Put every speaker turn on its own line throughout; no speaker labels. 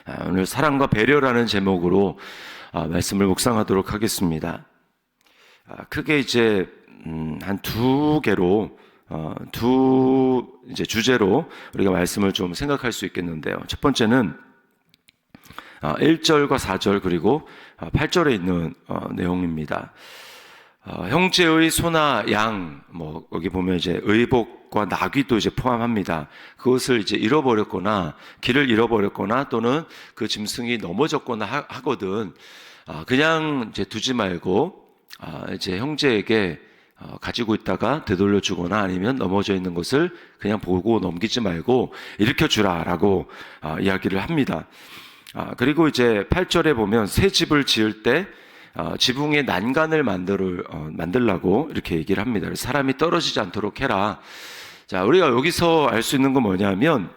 오늘 사랑과 배려라는 제목으로 말씀을 묵상하도록 하겠습니다. 크게 이제 한 두 개로 두 이제 주제로 우리가 말씀을 좀 생각할 수 있겠는데요. 첫 번째는 1절과 4절 그리고 8절에 있는 내용입니다. 형제의 소나 양, 여기 보면 이제 의복과 나귀도 이제 포함합니다. 그것을 이제 잃어버렸거나 길을 잃어버렸거나 또는 그 짐승이 넘어졌거나 하거든 그냥 이제 두지 말고 이제 형제에게 가지고 있다가 되돌려 주거나 아니면 넘어져 있는 것을 그냥 보고 넘기지 말고 일으켜 주라라고 이야기를 합니다. 그리고 이제 8절에 보면 새 집을 지을 때 지붕에 난간을 만들라고 이렇게 얘기를 합니다. 사람이 떨어지지 않도록 해라. 자, 우리가 여기서 알 수 있는 건 뭐냐면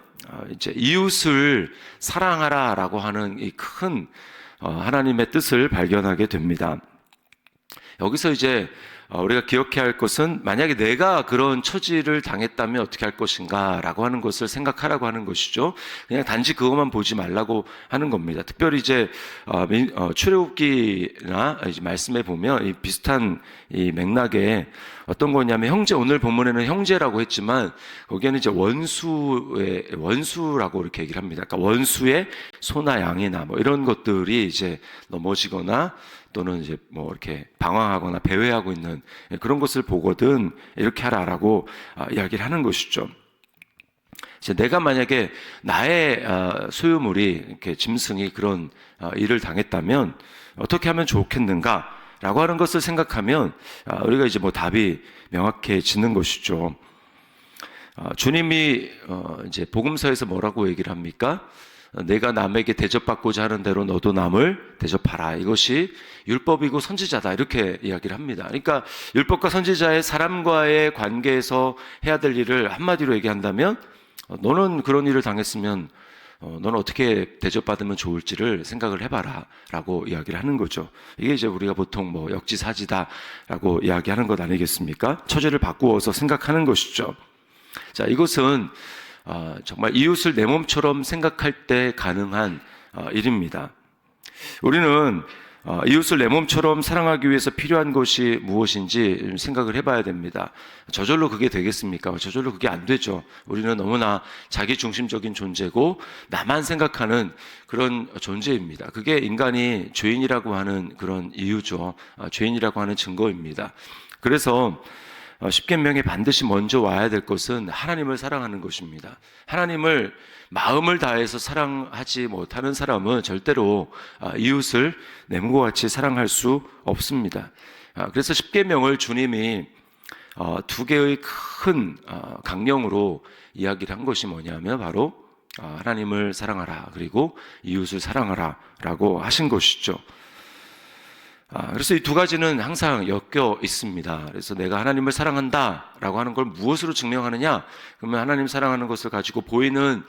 이제 이웃을 사랑하라라고 하는 이 큰 하나님의 뜻을 발견하게 됩니다. 여기서 이제 우리가 기억해야 할 것은 만약에 내가 그런 처지를 당했다면 어떻게 할 것인가 라고 하는 것을 생각하라고 하는 것이죠. 그냥 단지 그것만 보지 말라고 하는 겁니다. 특별히 이제 출애굽기나 이제 말씀에 보면 이 비슷한 이 맥락에 어떤 거냐면 형제, 오늘 본문에는 형제라고 했지만 거기에는 이제 원수라고 이렇게 얘기를 합니다. 그러니까 원수의 소나 양이나 이런 것들이 이제 넘어지거나 또는 이제 이렇게 방황하거나 배회하고 있는 그런 것을 보거든 이렇게 하라라고 이야기를 하는 것이죠. 이제 내가 만약에 나의 소유물이 이렇게 짐승이 그런 일을 당했다면 어떻게 하면 좋겠는가라고 하는 것을 생각하면 우리가 이제 답이 명확해지는 것이죠. 주님이 이제 복음서에서 뭐라고 얘기를 합니까? 내가 남에게 대접받고자 하는 대로 너도 남을 대접하라. 이것이 율법이고 선지자다. 이렇게 이야기를 합니다. 그러니까 율법과 선지자의 사람과의 관계에서 해야 될 일을 한마디로 얘기한다면 너는 그런 일을 당했으면 너는 어떻게 대접받으면 좋을지를 생각을 해봐라 라고 이야기를 하는 거죠. 이게 이제 우리가 보통 역지사지다 라고 이야기하는 것 아니겠습니까? 처지를 바꾸어서 생각하는 것이죠. 자, 이것은 정말 이웃을 내 몸처럼 생각할 때 가능한 일입니다. 우리는 이웃을 내 몸처럼 사랑하기 위해서 필요한 것이 무엇인지 생각을 해봐야 됩니다. 저절로 그게 되겠습니까? 저절로 그게 안 되죠. 우리는 너무나 자기중심적인 존재고 나만 생각하는 그런 존재입니다. 그게 인간이 죄인이라고 하는 그런 이유죠. 죄인이라고 하는 증거입니다. 그래서 십계명에 반드시 먼저 와야 될 것은 하나님을 사랑하는 것입니다. 하나님을 마음을 다해서 사랑하지 못하는 사람은 절대로 이웃을 내 몸과 같이 사랑할 수 없습니다. 그래서 십계명을 주님이 두 개의 큰 강령으로 이야기를 한 것이 뭐냐면 바로 하나님을 사랑하라 그리고 이웃을 사랑하라 라고 하신 것이죠. 그래서 이 두 가지는 항상 엮여 있습니다. 그래서 내가 하나님을 사랑한다 라고 하는 걸 무엇으로 증명하느냐? 그러면 하나님 사랑하는 것을 가지고 보이는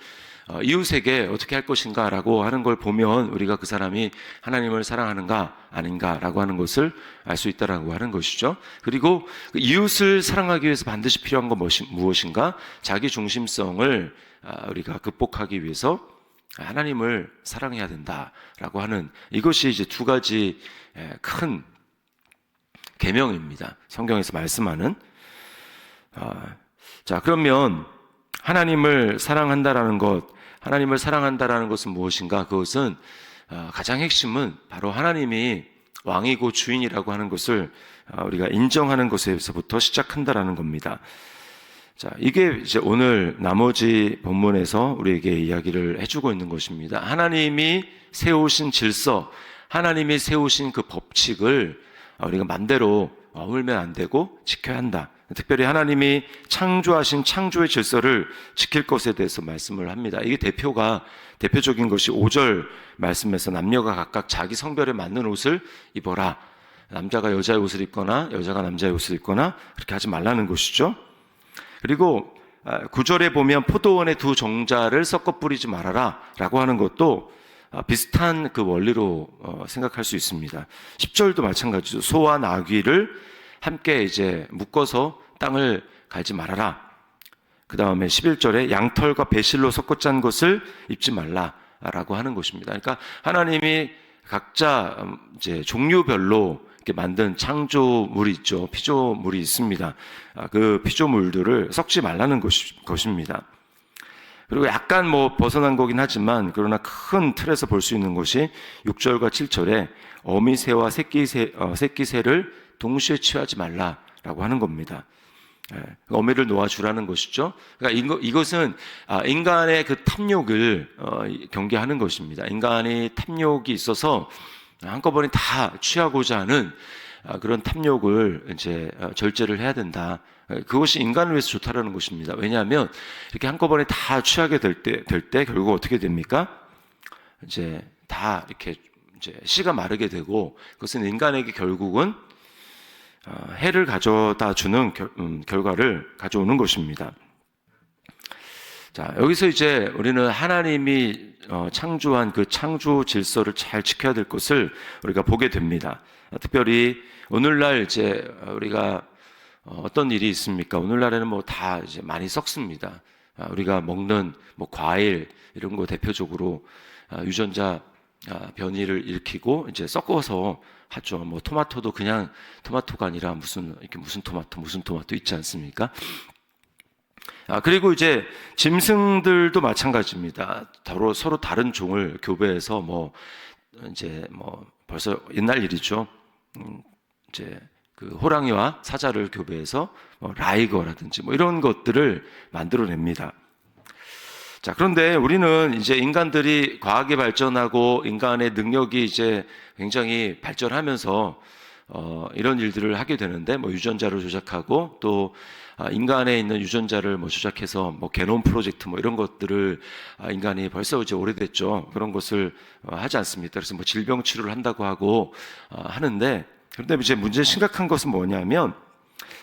이웃에게 어떻게 할 것인가 라고 하는 걸 보면 우리가 그 사람이 하나님을 사랑하는가 아닌가 라고 하는 것을 알 수 있다라고 하는 것이죠. 그리고 이웃을 사랑하기 위해서 반드시 필요한 건 무엇인가? 자기 중심성을 우리가 극복하기 위해서 하나님을 사랑해야 된다라고 하는 이것이 이제 두 가지 큰 계명입니다. 성경에서 말씀하는. 자, 그러면 하나님을 사랑한다라는 것은 무엇인가? 그것은 가장 핵심은 바로 하나님이 왕이고 주인이라고 하는 것을 우리가 인정하는 것에서부터 시작한다라는 겁니다. 자, 이게 이제 오늘 나머지 본문에서 우리에게 이야기를 해주고 있는 것입니다. 하나님이 세우신 질서, 하나님이 세우신 그 법칙을 우리가 맘대로 어물면 안 되고 지켜야 한다. 특별히 하나님이 창조하신 창조의 질서를 지킬 것에 대해서 말씀을 합니다. 이게 대표적인 것이 5절 말씀에서 남녀가 각각 자기 성별에 맞는 옷을 입어라. 남자가 여자의 옷을 입거나 여자가 남자의 옷을 입거나 그렇게 하지 말라는 것이죠. 그리고 9절에 보면 포도원의 두 종자를 섞어 뿌리지 말아라 라고 하는 것도 비슷한 그 원리로 생각할 수 있습니다. 10절도 마찬가지죠. 소와 나귀를 함께 이제 묶어서 땅을 갈지 말아라. 그 다음에 11절에 양털과 배실로 섞어 짠 것을 입지 말라 있다라고 하는 것입니다. 그러니까 하나님이 각자 이제 종류별로 이렇게 만든 창조물이 있죠. 피조물이 있습니다. 그 피조물들을 썩지 말라는 것입니다. 그리고 약간 뭐 벗어난 거긴 하지만 그러나 큰 틀에서 볼 수 있는 것이 6절과 7절에 어미새와 새끼새를 동시에 취하지 말라라고 하는 겁니다. 어미를 놓아주라는 것이죠. 그러니까 이것은 인간의 그 탐욕을 경계하는 것입니다. 인간이 탐욕이 있어서 한꺼번에 다 취하고자 하는 그런 탐욕을 이제 절제를 해야 된다. 그것이 인간을 위해서 좋다라는 것입니다. 왜냐하면 이렇게 한꺼번에 다 취하게 될 때 결국 어떻게 됩니까? 이제 다 이렇게 이제 씨가 마르게 되고 그것은 인간에게 결국은 해를 가져다 주는 결과를 가져오는 것입니다. 자, 여기서 이제 우리는 하나님이 창조한 그 창조 질서를 잘 지켜야 될 것을 우리가 보게 됩니다. 특별히 오늘날 이제 우리가 어떤 일이 있습니까? 오늘날에는 뭐 다 이제 많이 썩습니다. 우리가 먹는 뭐 과일 이런 거 대표적으로 유전자 변이를 일으키고 이제 섞어서 하죠. 뭐 토마토도 그냥 토마토가 아니라 무슨 토마토 있지 않습니까? 그리고 이제 짐승들도 마찬가지입니다. 서로 다른 종을 교배해서 뭐 이제 뭐 벌써 옛날 일이죠. 이제 그 호랑이와 사자를 교배해서 뭐 라이거라든지 뭐 이런 것들을 만들어냅니다. 자, 그런데 우리는 이제 인간들이 과학이 발전하고 인간의 능력이 이제 굉장히 발전하면서 이런 일들을 하게 되는데 뭐 유전자를 조작하고 또 인간에 있는 유전자를 뭐 조작해서 뭐 게놈 프로젝트 뭐 이런 것들을 인간이 벌써 이제 오래됐죠. 그런 것을 하지 않습니다. 그래서 뭐 질병 치료를 한다고 하고 하는데 그런데 이제 문제 심각한 것은 뭐냐면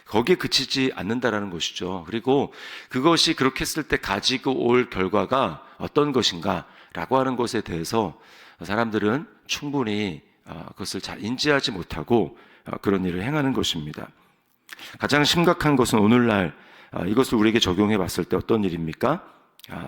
거기에 그치지 않는다라는 것이죠. 그리고 그것이 그렇게 했을 때 가지고 올 결과가 어떤 것인가라고 하는 것에 대해서 사람들은 충분히 그것을 잘 인지하지 못하고 그런 일을 행하는 것입니다. 가장 심각한 것은 오늘날 이것을 우리에게 적용해 봤을 때 어떤 일입니까?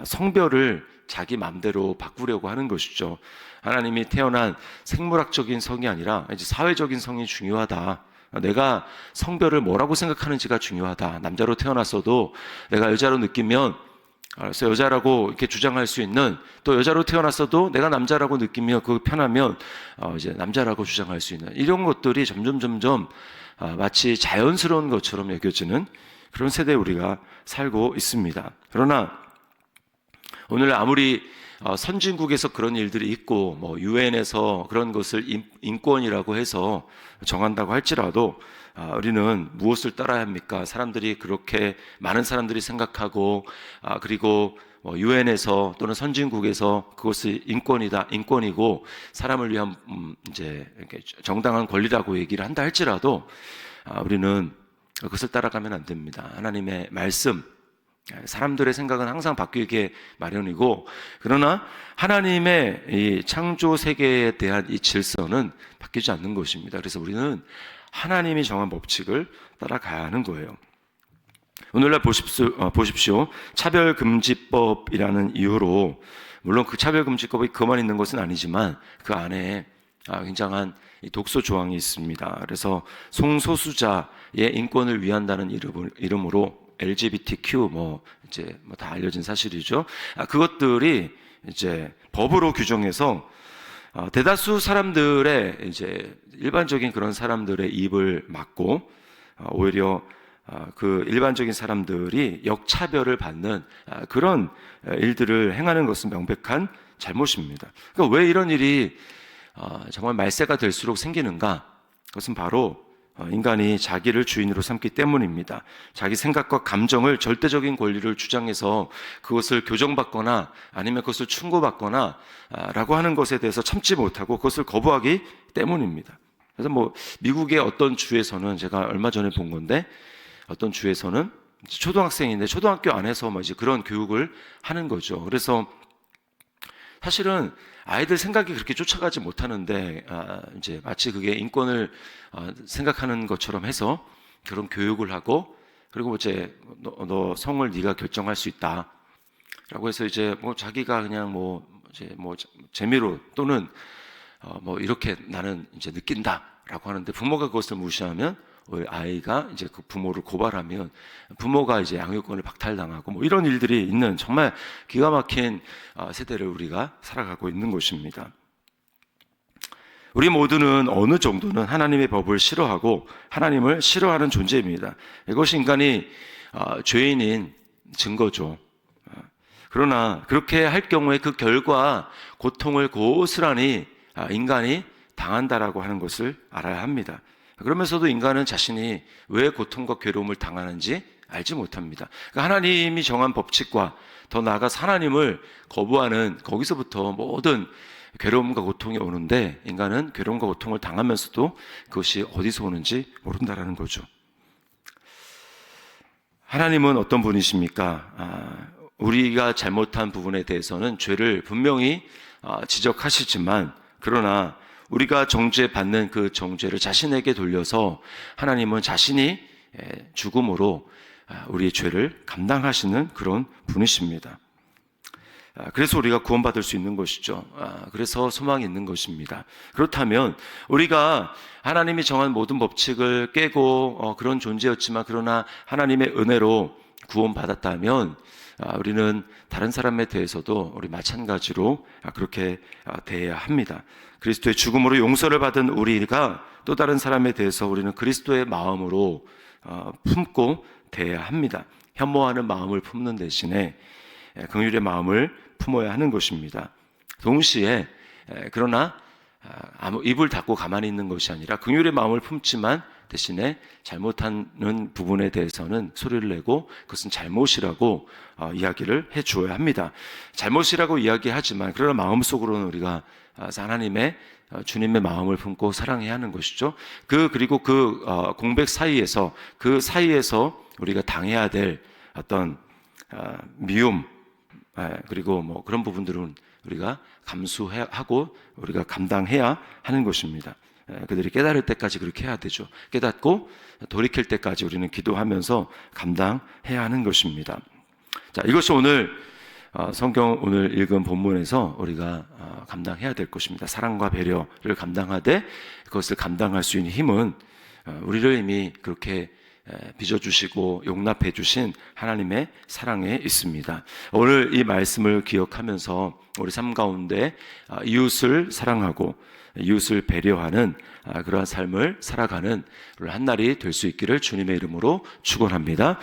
성별을 자기 마음대로 바꾸려고 하는 것이죠. 하나님이 태어난 생물학적인 성이 아니라 이제 사회적인 성이 중요하다. 내가 성별을 뭐라고 생각하는지가 중요하다. 남자로 태어났어도 내가 여자로 느끼면 그래서 여자라고 이렇게 주장할 수 있는 또 여자로 태어났어도 내가 남자라고 느끼며 그 편하면 이제 남자라고 주장할 수 있는 이런 것들이 점점 마치 자연스러운 것처럼 여겨지는 그런 세대에 우리가 살고 있습니다. 그러나 오늘 아무리 선진국에서 그런 일들이 있고 뭐 유엔에서 그런 것을 인권이라고 해서 정한다고 할지라도 우리는 무엇을 따라야 합니까? 사람들이 그렇게 많은 사람들이 생각하고 그리고 유엔에서 또는 선진국에서 그것이 인권이고 사람을 위한 이제 정당한 권리라고 얘기를 한다 할지라도 우리는 그것을 따라가면 안 됩니다. 하나님의 말씀, 사람들의 생각은 항상 바뀌게 마련이고 그러나 하나님의 이 창조 세계에 대한 이 질서는 바뀌지 않는 것입니다. 그래서 우리는 하나님이 정한 법칙을 따라가야 하는 거예요. 오늘날 보십시오. 차별금지법이라는 이유로 물론 그 차별금지법이 그만 있는 것은 아니지만 그 안에 굉장한 독소 조항이 있습니다. 그래서 성소수자의 인권을 위한다는 이름으로 LGBTQ 이제 다 알려진 사실이죠. 그것들이 이제 법으로 규정해서 대다수 사람들의 이제 일반적인 그런 사람들의 입을 막고 오히려 그 일반적인 사람들이 역차별을 받는 그런 일들을 행하는 것은 명백한 잘못입니다. 그러니까 왜 이런 일이 정말 말세가 될수록 생기는가? 그것은 바로 인간이 자기를 주인으로 삼기 때문입니다. 자기 생각과 감정을 절대적인 권리를 주장해서 그것을 교정받거나 아니면 그것을 충고받거나 라고 하는 것에 대해서 참지 못하고 그것을 거부하기 때문입니다. 그래서 미국의 어떤 주에서는 제가 얼마 전에 본 건데 어떤 주에서는 초등학생인데 초등학교 안에서 이제 그런 교육을 하는 거죠. 그래서 사실은 아이들 생각이 그렇게 쫓아가지 못하는데 이제 마치 그게 인권을 생각하는 것처럼 해서 그런 교육을 하고 그리고 이제 너 성을 네가 결정할 수 있다라고 해서 이제 자기가 그냥 이제 뭐 재미로 또는 뭐 이렇게 나는 이제 느낀다라고 하는데 부모가 그것을 무시하면 아이가 이제 그 부모를 고발하면 부모가 이제 양육권을 박탈당하고 뭐 이런 일들이 있는 정말 기가 막힌 세대를 우리가 살아가고 있는 것입니다. 우리 모두는 어느 정도는 하나님의 법을 싫어하고 하나님을 싫어하는 존재입니다. 이것이 인간이 죄인인 증거죠. 그러나 그렇게 할 경우에 그 결과 고통을 고스란히 인간이 당한다라고 하는 것을 알아야 합니다. 그러면서도 인간은 자신이 왜 고통과 괴로움을 당하는지 알지 못합니다. 그러니까 하나님이 정한 법칙과 더 나아가 하나님을 거부하는 거기서부터 모든 괴로움과 고통이 오는데 인간은 괴로움과 고통을 당하면서도 그것이 어디서 오는지 모른다라는 거죠. 하나님은 어떤 분이십니까? 우리가 잘못한 부분에 대해서는 죄를 분명히 지적하시지만 그러나 우리가 정죄받는 그 정죄를 자신에게 돌려서 하나님은 자신이 죽음으로 우리의 죄를 감당하시는 그런 분이십니다. 그래서 우리가 구원받을 수 있는 것이죠. 그래서 소망이 있는 것입니다. 그렇다면 우리가 하나님이 정한 모든 법칙을 깨고 그런 존재였지만 그러나 하나님의 은혜로 구원받았다면 우리는 다른 사람에 대해서도 우리 마찬가지로 그렇게 대해야 합니다. 그리스도의 죽음으로 용서를 받은 우리가 또 다른 사람에 대해서 우리는 그리스도의 마음으로 품고 대해야 합니다. 혐오하는 마음을 품는 대신에 긍휼의 마음을 품어야 하는 것입니다. 동시에 그러나 입을 닫고 가만히 있는 것이 아니라 긍휼의 마음을 품지만 대신에 잘못하는 부분에 대해서는 소리를 내고 그것은 잘못이라고 이야기를 해 주어야 합니다. 잘못이라고 이야기하지만 그러나 마음속으로는 우리가 하나님의 주님의 마음을 품고 사랑해야 하는 것이죠. 그리고 그 공백 사이에서 우리가 당해야 될 어떤 미움 그리고 뭐 그런 부분들은 우리가 감수하고 우리가 감당해야 하는 것입니다. 그들이 깨달을 때까지 그렇게 해야 되죠. 깨닫고 돌이킬 때까지 우리는 기도하면서 감당해야 하는 것입니다. 자, 이것이 오늘 성경 오늘 읽은 본문에서 우리가 감당해야 될 것입니다. 사랑과 배려를 감당하되 그것을 감당할 수 있는 힘은 우리를 이미 그렇게 빚어주시고 용납해 주신 하나님의 사랑에 있습니다. 오늘 이 말씀을 기억하면서 우리 삶 가운데 이웃을 사랑하고 이웃을 배려하는 그러한 삶을 살아가는 한날이 될 수 있기를 주님의 이름으로 축원합니다.